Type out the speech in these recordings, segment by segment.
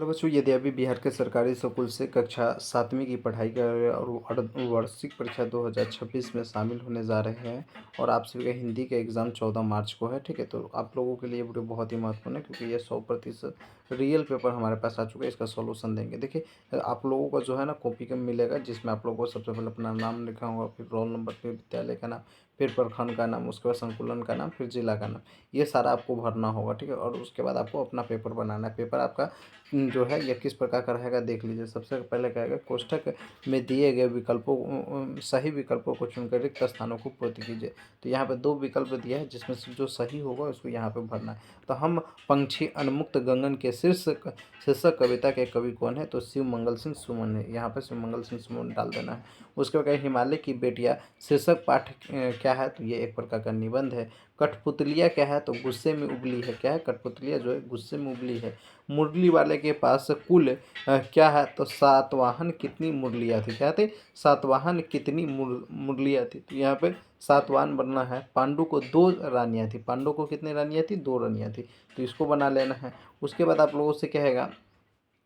Hello बच्चों, यदि अभी बिहार के सरकारी स्कूल से कक्षा 7वीं की पढ़ाई कर रहे हैं और वो वार्षिक परीक्षा 2026 में शामिल होने जा रहे हैं और आप सभी का हिंदी का एग्ज़ाम 14 मार्च को है, ठीक है। तो आप लोगों के लिए वीडियो बहुत ही महत्वपूर्ण है क्योंकि ये 100% रियल पेपर हमारे पास आ चुका है। इसका सॉल्यूशन देंगे। देखिए, आप लोगों को जो है ना कॉपी का मिलेगा, जिसमें आप लोगों को सबसे पहले अपना नाम लिखा होगा, फिर रोल नंबर, फिर विद्यालय का नाम, फिर प्रखंड का नाम, उसके बाद संकुलन का नाम, फिर जिला का नाम। ये सारा आपको भरना होगा, ठीक है। और उसके बाद आपको अपना पेपर बनाना है। पेपर आपका जो है यह किस प्रकार का रहेगा देख लीजिए। सबसे पहले क्या है, कोष्ठक में दिए गए विकल्पों सही विकल्पों को चुनकर रिक्त स्थानों को पूर्ति कीजिए। तो यहाँ पे 2 विकल्प दिया है, जिसमें से जो सही होगा उसको यहाँ पे भरना है। तो हम पंछी उन्मुक्त गगन के शीर्षक कविता के कवि कौन है? तो शिव मंगल सिंह सुमन है। यहाँ पे शिव मंगल सिंह सुमन डाल देना है। उसके बाद हिमालय की बेटियां शीर्षक पाठ क्या है? तो ये एक प्रकार का निबंध है। कठपुतलिया क्या है? तो गुस्से में उबली है। क्या है? कठपुतलिया जो है गुस्से में उबली है। मुरली वाले के पास कुल क्या है? तो सातवाहन कितनी मुरलियाँ थी? क्या थी? सातवाहन कितनी मुरलियाँ थी? तो यहाँ पे सातवाहन बनना है। पांडु को 2 रानियाँ थी। पांडु को कितनी रानियाँ थी? 2 रानियाँ थी। तो इसको बना लेना है। उसके बाद आप लोगों से कहेगा,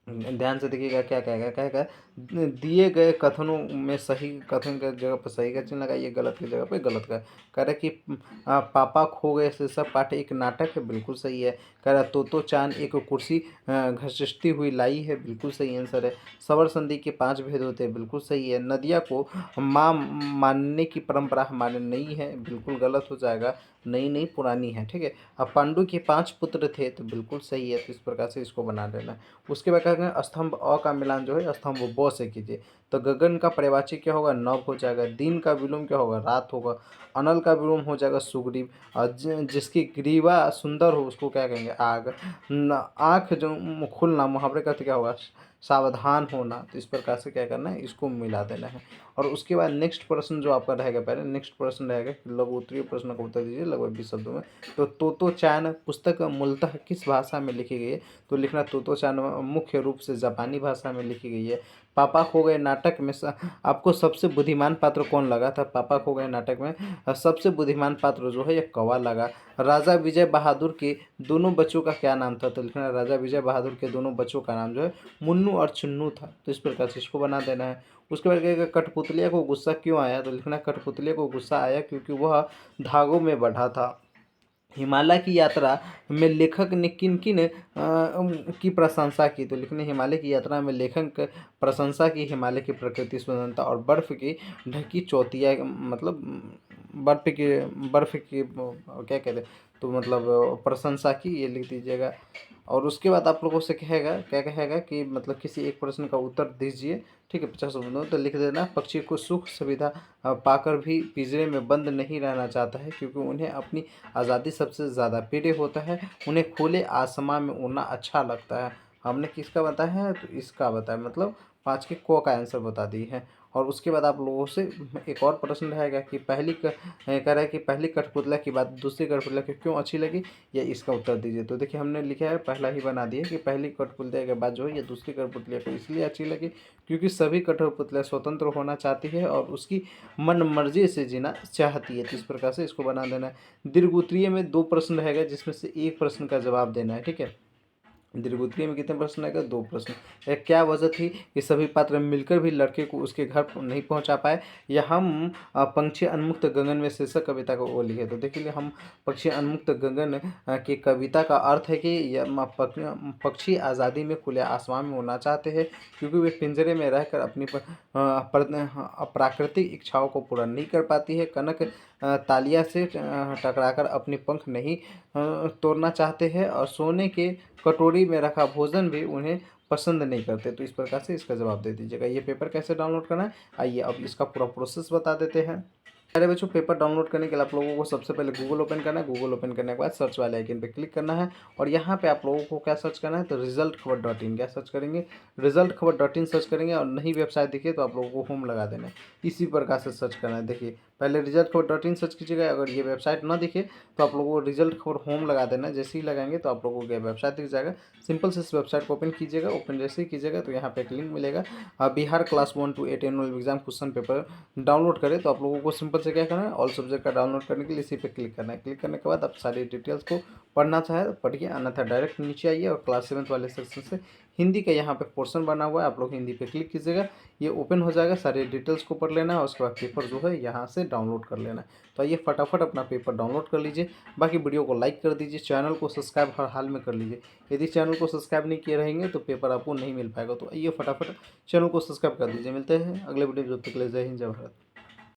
ध्यान से देखिएगा क्या कहेगा। कहेगा दिए गए कथनों में सही कथन की जगह पर सही का चिन्ह लगाइए, गलत की जगह पर गलत का। कह रहा है कि पापा खो गए शीर्षक पाठ एक नाटक है, बिल्कुल सही है। कह रहा तोतो चांद एक कुर्सी घसटती हुई लाई है, बिल्कुल सही आंसर है। सवर संधि के 5 भेद होते हैं, बिल्कुल सही है। नदिया को माँ मानने की परंपरा हमारे नहीं है, बिल्कुल गलत हो जाएगा। नई नई पुरानी है, ठीक है। अब पांडु के 5 पुत्र थे, तो बिल्कुल सही है। तो इस प्रकार से इसको बना लेना। उसके बाद क्या करेंगे, स्तंभ अ का मिलान जो है स्तंभ ब से कीजिए। तो गगन का पर्यायवाची क्या होगा? नभ हो जाएगा। दिन का विलोम क्या होगा? रात होगा। अनल का विलोम हो जाएगा सुग्रीव। और जिसकी ग्रीवा सुंदर हो उसको क्या कहेंगे? आग। आँख जो खुलना मुहावरे का अर्थ क्या होगा? सावधान होना। तो इस प्रकार से क्या करना है, इसको मिला देना है। और उसके बाद नेक्स्ट प्रश्न जो आपका रहेगा, पहले नेक्स्ट प्रश्न रहेगा लघु उत्तरीय प्रश्न का उत्तर दीजिए लगभग 20 शब्दों में। तो तोतो चान पुस्तक मूलतः किस भाषा में लिखी गई है? तो लिखना तोतो चान मुख्य रूप से जापानी भाषा में लिखी गई है। पापा खो गए नाटक में आपको सबसे बुद्धिमान पात्र कौन लगा था? पापा खो गए नाटक में सबसे बुद्धिमान पात्र जो है यह कौवा लगा। राजा विजय बहादुर के दोनों बच्चों का क्या नाम था? तो लिखना राजा विजय बहादुर के दोनों बच्चों का नाम जो है मुन्नू और चुन्नू था। तो इस प्रकार से इसको बना देना है। उसके बाद कहेगा कठपुतलिया को गुस्सा क्यों आया? तो लिखना कठपुतलिया को गुस्सा आया क्योंकि वह धागों में बढ़ा था। हिमालय की यात्रा में लेखक ने किन किन की प्रशंसा की? तो लिखने हिमालय की यात्रा में लेखक प्रशंसा की हिमालय की प्रकृति सुंदरता और बर्फ की ढकी चोटियाँ, मतलब बर्फ की क्या कहते हैं, तो मतलब प्रशंसा की, ये लिख दीजिएगा। और उसके बाद आप लोगों से कहेगा, क्या कहेगा कि मतलब किसी एक प्रश्न का उत्तर दीजिए, ठीक है। 50 शब्दों में तो लिख देना पक्षी को सुख सुविधा पाकर भी पिंजरे में बंद नहीं रहना चाहता है क्योंकि उन्हें अपनी आज़ादी सबसे ज़्यादा प्रिय होता है। उन्हें खुले आसमान में उड़ना अच्छा लगता है। हमने किसका बताया है? तो इसका बताया, मतलब 5 के को का आंसर बता दी है। और उसके बाद आप लोगों से एक और प्रश्न रहेगा कि कह रहा है कि पहली कठपुतला की बात दूसरी कठपुतला की क्यों अच्छी लगी, या इसका उत्तर दीजिए। तो देखिए हमने लिखा है, पहला ही बना दिया कि पहली कठपुतलिया के बाद जो है ये दूसरी कठपुतलिया को इसलिए अच्छी लगी क्योंकि सभी कठपुतलियाँ स्वतंत्र होना चाहती है और उसकी मन मर्जी से जीना चाहती है। तो इस प्रकार से इसको बना देना है। दीर्घ उत्तरीय में 2 प्रश्न रहेगा जिसमें से एक प्रश्न का जवाब देना है, ठीक है। दीर्घ उत्तरीय में कितने प्रश्न आएगा? 2 प्रश्न। क्या वजह थी कि सभी पात्र मिलकर भी लड़के को उसके घर नहीं पहुंचा पाए? या हम पंछी उन्मुक्त गगन में शीर्षक कविता को वो लिखे। तो देखिए हम पक्षी उन्मुक्त गगन की कविता का अर्थ है कि पक्षी आज़ादी में खुले आसमान में उड़ना चाहते हैं क्योंकि वे पिंजरे में रहकर अपनी प्राकृतिक इच्छाओं को पूरा नहीं कर पाती है। कनक तालिया से टकराकर अपनी पंख नहीं तोड़ना चाहते हैं और सोने के कटोरी में रखा भोजन भी उन्हें पसंद नहीं करते। तो इस प्रकार से इसका जवाब दे दीजिएगा। ये पेपर कैसे डाउनलोड करना है, आइए अब इसका पूरा प्रोसेस बता देते हैं। अरे बच्चों, पेपर डाउनलोड करने के लिए आप लोगों को सबसे पहले गूगल ओपन करना है। गूगल ओपन करने के बाद सर्च वाले आइकन पे क्लिक करना है और यहाँ पे आप लोगों को क्या सर्च करना है? तो रिजल्ट खबर डॉट इन। क्या सर्च करेंगे? रिजल्ट खबर डॉट इन सर्च करेंगे और नई वेबसाइट दिखे तो आप लोगों को होम लगा देना है। इसी प्रकार से सर्च करना है। देखिए पहले रिजल्ट खबर डॉट इन सर्च कीजिएगा। अगर ये वेबसाइट ना दिखे तो आप लोगों को रिजल्ट खबर होम लगा देना है। जैसे ही लगाएंगे तो आप लोगों को वेबसाइट दिख जाएगा। सिंपल से इस वेबसाइट को ओपन कीजिएगा। ओपन जैसे ही कीजिएगा तो यहाँ पे एक लिंक मिलेगा, Bihar class 1 to 8 annual exam question paper download करें। तो आप लोगों को सिंपल से क्या करना है, ऑल सब्जेक्ट का डाउनलोड करने के लिए इसी पे क्लिक करना है। क्लिक करने के बाद आप सारी डिटेल्स को पढ़ना चाहे तो पढ़िए, अन्यथा डायरेक्ट नीचे आइए और क्लास 7 वाले सेक्शन से हिंदी का यहाँ पे पोर्शन बना हुआ है, आप लोग हिंदी पे क्लिक कीजिएगा, ये ओपन हो जाएगा। सारे डिटेल्स को पढ़ लेना है और उसके बाद पेपर जो है यहाँ से डाउनलोड कर लेना है। तो आइए फटाफट अपना पेपर डाउनलोड कर लीजिए। बाकी वीडियो को लाइक कर दीजिए, चैनल को सब्सक्राइब हर हाल में कर लीजिए। यदि चैनल को सब्सक्राइब नहीं किए रहेंगे तो पेपर आपको नहीं मिल पाएगा। तो आइए फटाफट चैनल को सब्सक्राइब कर दीजिए। मिलते हैं अगले वीडियो में, जब तक के लिए जय हिंद जय भारत।